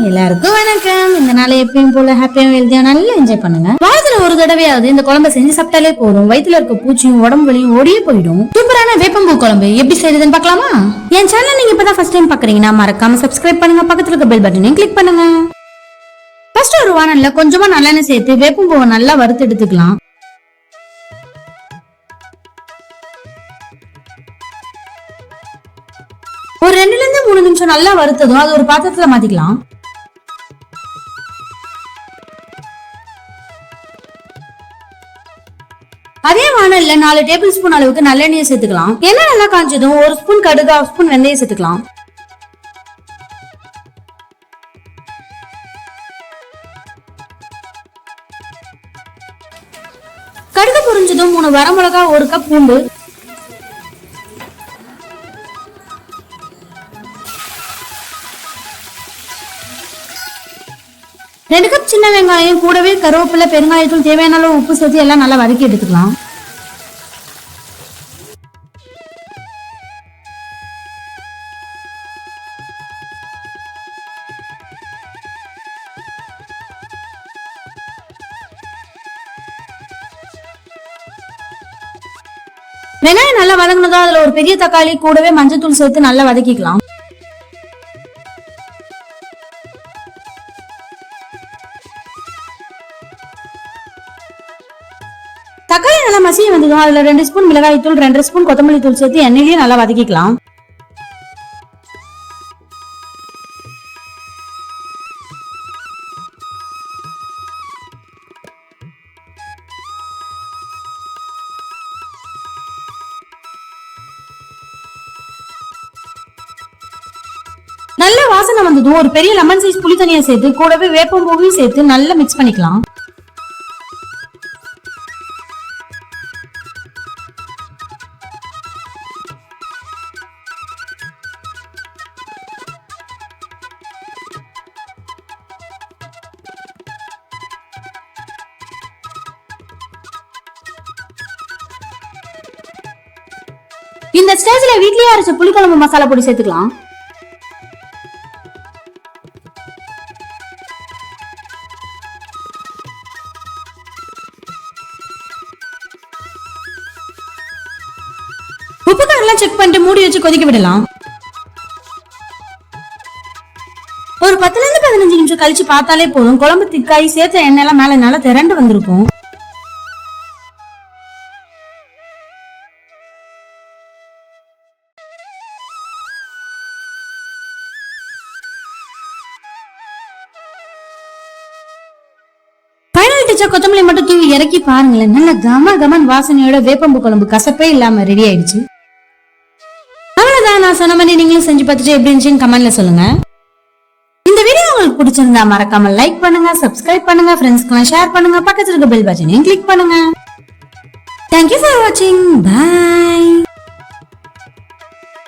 எல்லாருக்கும் வணக்கம். இந்த நாளை எப்பயும் போல ஹாப்பியா ஹெல்த்தியா நல்லா என்ஜாய் பண்ணுங்க. வாரத்துல ஒரு தடவையாவது இந்த குழம்பை செஞ்சு சாப்பிட்டாலே போதும், வயிற்றுல இருக்க பூச்சியும் உடம்பு வலியும் ஓடியே போயிடும். சூப்பரான வேப்பம்பூ குழம்பு எப்படி செய்யறதுன்னு பார்க்கலாமா? என் சேனல் நீங்க இப்பதான் ஃபர்ஸ்ட் டைம் பாக்குறீங்கன்னா மறக்காம சப்ஸ்கிரைப் பண்ணுங்க, பக்கத்துல இருக்க பெல் பட்டனையும் கிளிக் பண்ணுங்க. ஃபர்ஸ்ட் ஒரு வானல்ல கொஞ்சமா நல்லெண்ணெய் சேர்த்து வேப்பம்பூவை நல்லா வறுத்து எடுத்துக்கலாம். ஒரு 2 ல இருந்து 3 நிமிஷம் நல்லா வறுத்ததும் அது ஒரு பாத்திரத்துல மாத்திக்கலாம். அதே வானல்ல 4 டேபிள் ஸ்பூன் அளவுக்கு நல்லெண்ணெயை சேர்த்துக்கலாம். எண்ணெய் நல்லா காஞ்சதும் 1 ஸ்பூன் கடுகு, 1/2 ஸ்பூன் வெந்தயம் சேர்த்துக்கலாம். கடுகு பொரிஞ்சதும் 3 வரமிளகா, 1 கப் பூண்டு, 2 கப் சின்ன வெங்காயம், கூடவே கருவேப்பிலை, பெருங்காயத்தூள், தேவையான அளவு உப்பு சேர்த்து எல்லாம் நல்லா வதக்கி எடுத்துக்கலாம். வெங்காயம் நல்லா வதங்கினதும் அதுல ஒரு பெரிய தக்காளி, கூடவே மஞ்சத்தூள் சேர்த்து நல்லா வதக்கிக்கலாம். தக்காளி நல்லா மசிய வந்ததும் அதுல 2 ஸ்பூன் மிளகாய் தூள், 2 ஸ்பூன் கொத்தமல்லி தூள் சேர்த்து எண்ணெயிலேயே நல்லா வதக்கிக்கலாம். நல்ல வாசனை வந்ததும் ஒரு பெரிய லெமன் சைஸ் புளி தண்ணியை சேர்த்து கூடவே வேப்பம்பூவையும் சேர்த்து நல்லா மிக்ஸ் பண்ணிக்கலாம். இந்த ஸ்டேஜ்ல வீட்லயே அரைச்ச புளிக்குழம்பு மசாலா பொடி சேர்த்துக்கலாம். உப்பு காரம் செக் பண்ணிட்டு மூடி வச்சு கொதிக்க விடலாம். ஒரு 10 ல இருந்து 15 நிமிஷம் கழிச்சு பார்த்தாலே போதும், குழம்பு திக்காய் சேர்த்த எண்ணெய் எல்லாம் மேல நல்லா திரண்டு வந்திருக்கும். கொத்தமல்லி மட்டும் தூவி இறக்கி பாருங்களேன், நல்ல கம கமன் வாசனையோட வேப்பம்பு குழம்பு கசப்பே இல்லாம ரெடி ஆயிடுச்சு. அவ்வளவுதான், நான் சொன்ன மாதிரி நீங்களும் செஞ்சு பார்த்துட்டு எப்படி இருந்துச்சுன்னு கமெண்ட்ல சொல்லுங்க. இந்த வீடியோ உங்களுக்கு பிடிச்சிருந்தா மறக்காம லைக் பண்ணுங்க, சப்ஸ்கிரைப் பண்ணுங்க, ஃப்ரெண்ட்ஸ்க்கு ஷேர் பண்ணுங்க, பக்கத்துல இருக்க பெல் பட்டனையும் கிளிக் பண்ணுங்க. Thank you for watching. Bye.